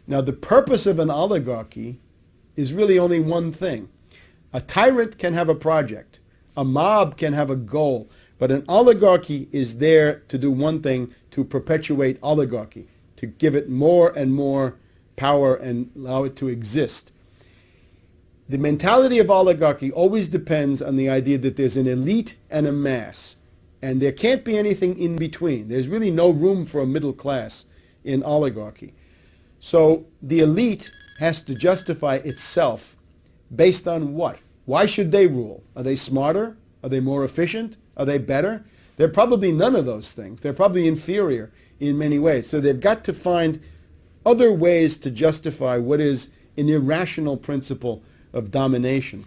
Now, the purpose of an oligarchy is really only one thing. A tyrant can have a project. A mob can have a goal. But an oligarchy is there to do one thing, to perpetuate oligarchy, to give it more and more power and allow it to exist. The mentality of oligarchy always depends on the idea that there's an elite and a mass. And there can't be anything in between. There's really no room for a middle class in oligarchy. So the elite has to justify itself based on what? Why should they rule? Are they smarter? Are they more efficient? Are they better? They're probably none of those things. They're probably inferior in many ways. So they've got to find other ways to justify what is an irrational principle of domination.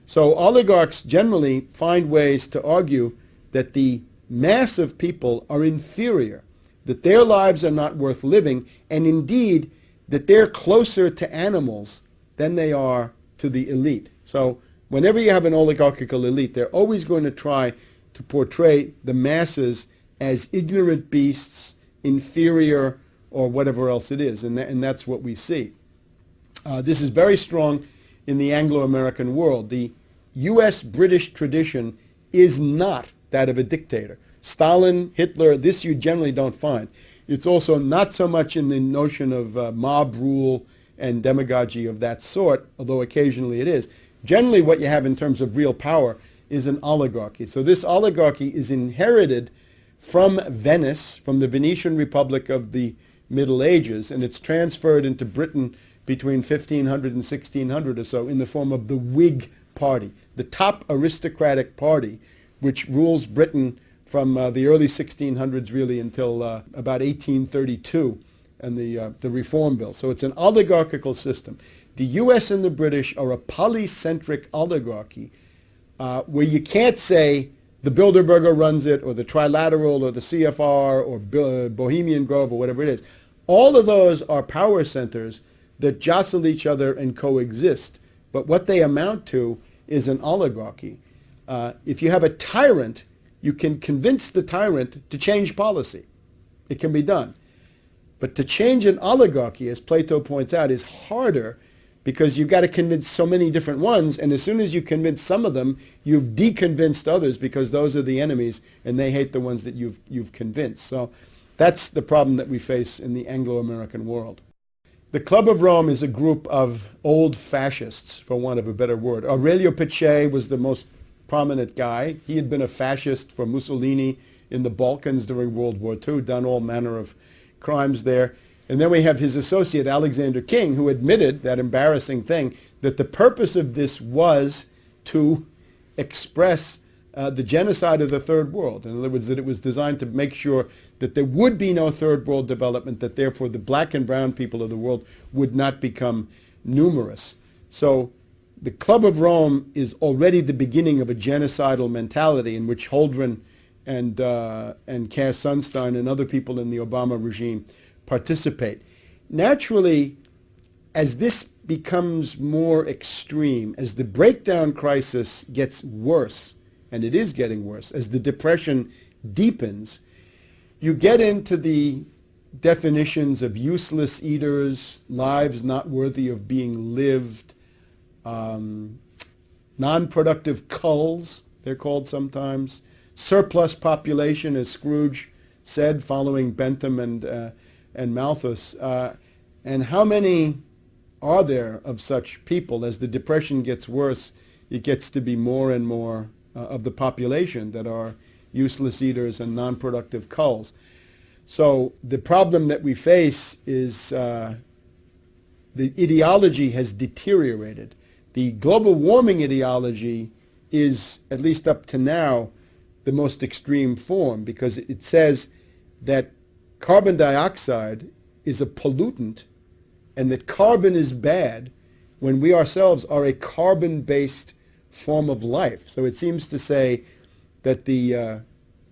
So oligarchs generally find ways to argue that the mass of people are inferior, that their lives are not worth living, and indeed that they're closer to animals than they are to the elite. So whenever you have an oligarchical elite, they're always going to try to portray the masses as ignorant beasts, inferior, or whatever else it is. And that's what we see. This is very strong in the Anglo-American world. The U.S.-British tradition is not that of a dictator. Stalin, Hitler, this you generally don't find. It's also not so much in the notion of mob rule and demagogy of that sort, although occasionally it is. Generally what you have in terms of real power is an oligarchy. So this oligarchy is inherited from Venice, from the Venetian Republic of the Middle Ages, and it's transferred into Britain between 1500 and 1600 or so in the form of the Whig Party, the top aristocratic party, which rules Britain from the early 1600s really until about 1832 and the Reform Bill. So it's an oligarchical system. The U.S. and the British are a polycentric oligarchy where you can't say the Bilderberger runs it, or the Trilateral, or the CFR, or Bohemian Grove, or whatever it is. All of those are power centers that jostle each other and coexist. But what they amount to is an oligarchy. If you have a tyrant, you can convince the tyrant to change policy. It can be done. But to change an oligarchy, as Plato points out, is harder because you've got to convince so many different ones, and as soon as you convince some of them, you've deconvinced others because those are the enemies and they hate the ones that you've convinced. So that's the problem that we face in the Anglo-American world. The Club of Rome is a group of old fascists, for want of a better word. Aurelio Pichet was the most prominent guy. He had been a fascist for Mussolini in the Balkans during World War II, done all manner of crimes there. And then we have his associate, Alexander King, who admitted that embarrassing thing, that the purpose of this was to express the genocide of the Third World. In other words, that it was designed to make sure that there would be no Third World development, that therefore the black and brown people of the world would not become numerous. So the Club of Rome is already the beginning of a genocidal mentality in which Holdren and Cass Sunstein and other people in the Obama regime participate. Naturally, as this becomes more extreme, as the breakdown crisis gets worse, and it is getting worse, as the depression deepens, you get into the definitions of useless eaters, lives not worthy of being lived, non-productive culls, they're called sometimes, surplus population, as Scrooge said, following Bentham and Malthus. And how many are there of such people? As the depression gets worse, it gets to be more and more of the population that are useless eaters and non-productive culls. So the problem that we face is the ideology has deteriorated. The global warming ideology is, at least up to now, the most extreme form because it says that carbon dioxide is a pollutant and that carbon is bad when we ourselves are a carbon-based form of life. So it seems to say that the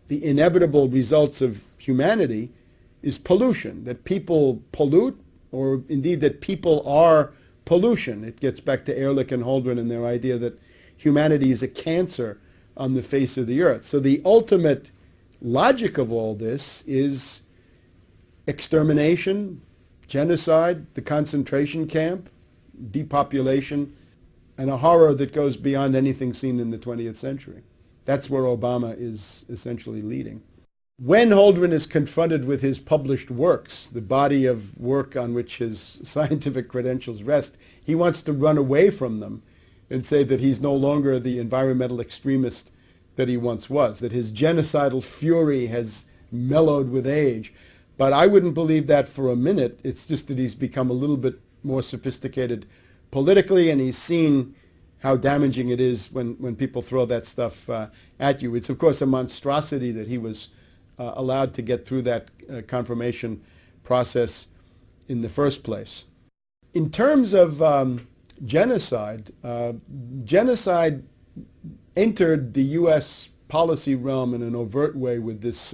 inevitable results of humanity is pollution, that people pollute, or indeed that people are pollution. It gets back to Ehrlich and Holdren and their idea that humanity is a cancer on the face of the earth. So the ultimate logic of all this is extermination, genocide, the concentration camp, depopulation, and a horror that goes beyond anything seen in the 20th century. That's where Obama is essentially leading. When Holdren is confronted with his published works, the body of work on which his scientific credentials rest, he wants to run away from them and say that he's no longer the environmental extremist that he once was, that his genocidal fury has mellowed with age. But I wouldn't believe that for a minute. It's just that he's become a little bit more sophisticated politically, and he's seen how damaging it is when people throw that stuff at you. It's, of course, a monstrosity that he was allowed to get through that confirmation process in the first place. In terms of genocide, genocide entered the U.S. policy realm in an overt way with this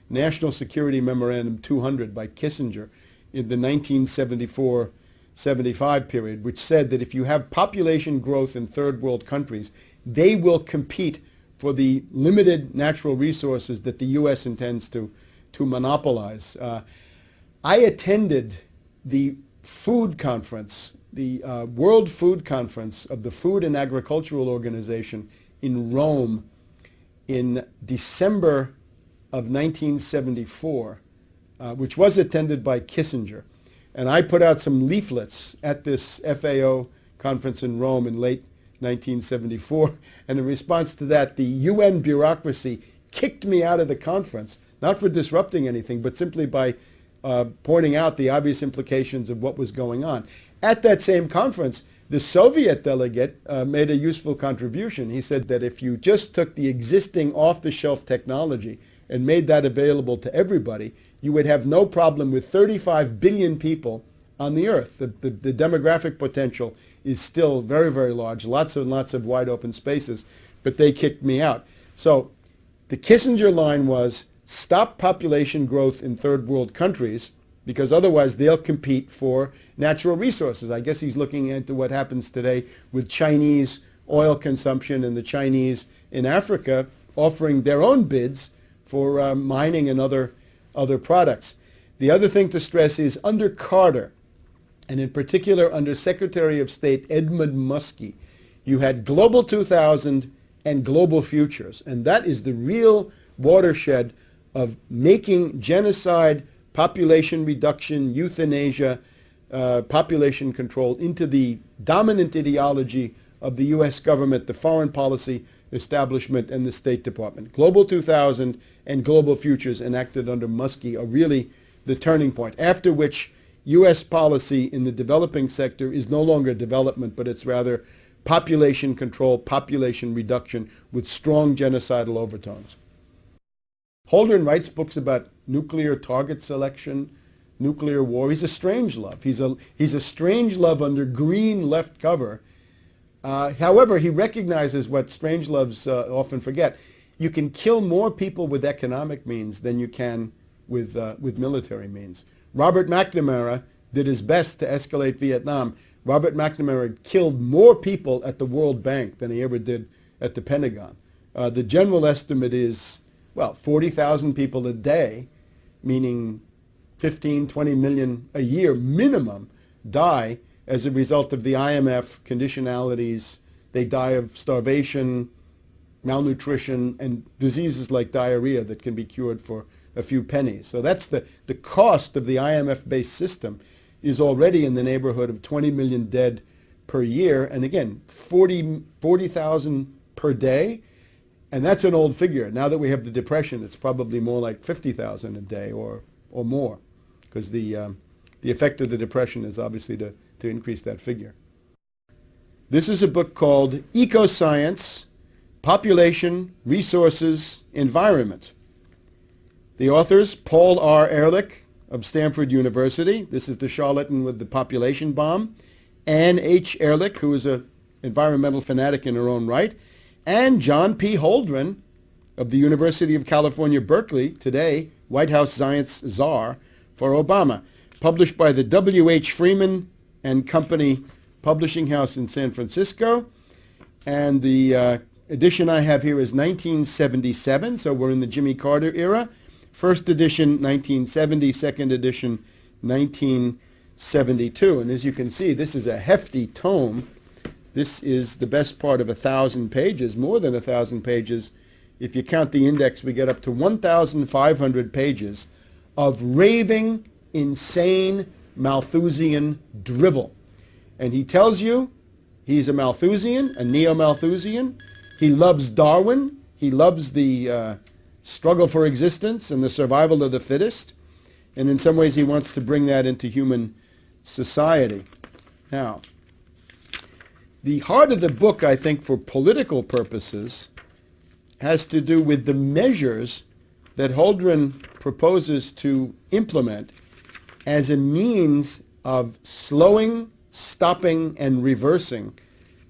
National Security Memorandum 200 by Kissinger in the 1974-75 period, which said that if you have population growth in third world countries, they will compete for the limited natural resources that the U.S. intends to monopolize. I attended the food conference, the World Food Conference of the Food and Agricultural Organization in Rome in December of 1974, which was attended by Kissinger. And I put out some leaflets at this FAO conference in Rome in late 1974, and in response to that, the UN bureaucracy kicked me out of the conference, not for disrupting anything, but simply by pointing out the obvious implications of what was going on. At that same conference, the Soviet delegate made a useful contribution. He said that if you just took the existing off-the-shelf technology and made that available to everybody, you would have no problem with 35 billion people on the earth. The demographic potential is still very, very large, lots and lots of wide open spaces, but they kicked me out. So the Kissinger line was, stop population growth in third world countries, because otherwise they'll compete for natural resources. I guess he's looking into what happens today with Chinese oil consumption and the Chinese in Africa offering their own bids for mining and other products. The other thing to stress is under Carter, and in particular under Secretary of State Edmund Muskie, you had Global 2000 and Global Futures, and that is the real watershed of making genocide, population reduction, euthanasia, population control into the dominant ideology of the U.S. government, the foreign policy establishment, and the State Department. Global 2000 and Global Futures enacted under Muskie are really the turning point, after which U.S. policy in the developing sector is no longer development, but it's rather population control, population reduction with strong genocidal overtones. Holdren writes books about nuclear target selection, nuclear war. He's a strangelove. He's a strangelove under green left cover. However, he recognizes what strangeloves often forget. You can kill more people with economic means than you can with military means. Robert McNamara did his best to escalate Vietnam. Robert McNamara killed more people at the World Bank than he ever did at the Pentagon. The general estimate is, 40,000 people a day, meaning 15, 20 million a year minimum, die as a result of the IMF conditionalities. They die of starvation, malnutrition, and diseases like diarrhea that can be cured for a few pennies. So that's the cost of the IMF-based system is already in the neighborhood of 20 million dead per year. And again, 40,000 per day. And that's an old figure. Now that we have the Depression, it's probably more like 50,000 a day or more, because the effect of the Depression is obviously to increase that figure. This is a book called Ecoscience, Population, Resources, Environment. The authors, Paul R. Ehrlich of Stanford University. This is the charlatan with the population bomb. Ann H. Ehrlich, who is an environmental fanatic in her own right. And John P. Holdren of the University of California, Berkeley, today White House Science Czar for Obama. Published by the W.H. Freeman and Company Publishing House in San Francisco. And the edition I have here is 1977, so we're in the Jimmy Carter era. First edition, 1970, second edition, 1979. 72. And as you can see, this is a hefty tome. This is the best part of 1,000 pages, more than 1,000 pages. If you count the index, we get up to 1,500 pages of raving, insane Malthusian drivel. And he tells you he's a Malthusian, a neo-Malthusian. He loves Darwin. He loves the struggle for existence and the survival of the fittest. And in some ways he wants to bring that into human society. Now, the heart of the book, I think, for political purposes, has to do with the measures that Holdren proposes to implement as a means of slowing, stopping, and reversing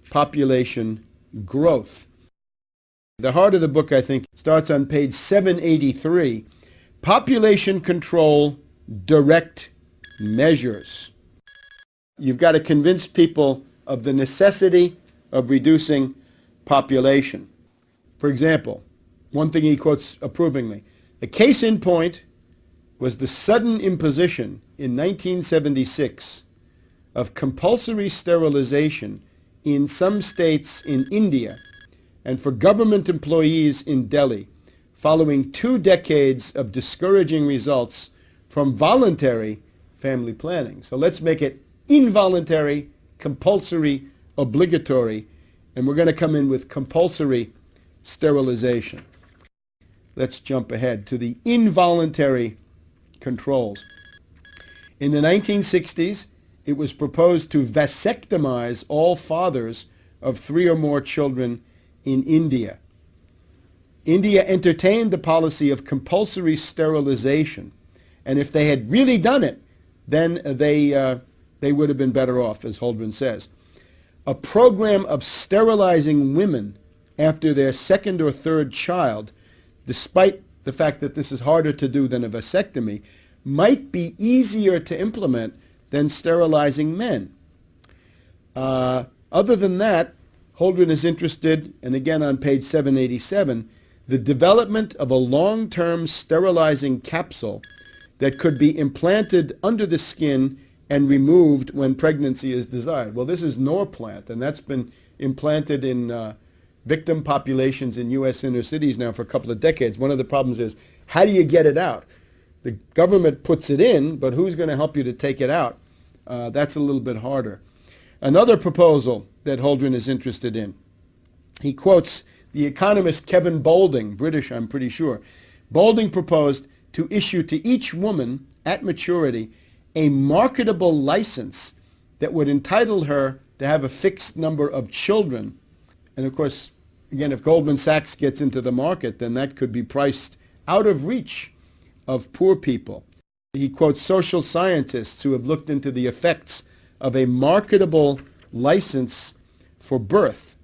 population growth. The heart of the book, I think, starts on page 783. Population control direct measures. You've got to convince people of the necessity of reducing population. For example, one thing he quotes approvingly, a case in point was the sudden imposition in 1976 of compulsory sterilization in some states in India and for government employees in Delhi, following 2 decades of discouraging results from voluntary family planning. So let's make it involuntary, compulsory, obligatory, and we're going to come in with compulsory sterilization. Let's jump ahead to the involuntary controls. In the 1960s, it was proposed to vasectomize all fathers of 3 or more children in India. India entertained the policy of compulsory sterilization, and if they had really done it, then they would have been better off, as Holdren says. A program of sterilizing women after their 2nd or 3rd child, despite the fact that this is harder to do than a vasectomy, might be easier to implement than sterilizing men. Other than that, Holdren is interested, and again on page 787, the development of a long-term sterilizing capsule that could be implanted under the skin and removed when pregnancy is desired. Well, this is Norplant, and that's been implanted in victim populations in U.S. inner cities now for a couple of decades. One of the problems is, how do you get it out? The government puts it in, but who's going to help you to take it out? That's a little bit harder. Another proposal that Holdren is interested in, he quotes the economist Kevin Boulding, British I'm pretty sure. Boulding proposed to issue to each woman at maturity a marketable license that would entitle her to have a fixed number of children. And of course, again, if Goldman Sachs gets into the market, then that could be priced out of reach of poor people. He quotes social scientists who have looked into the effects of a marketable license for birth.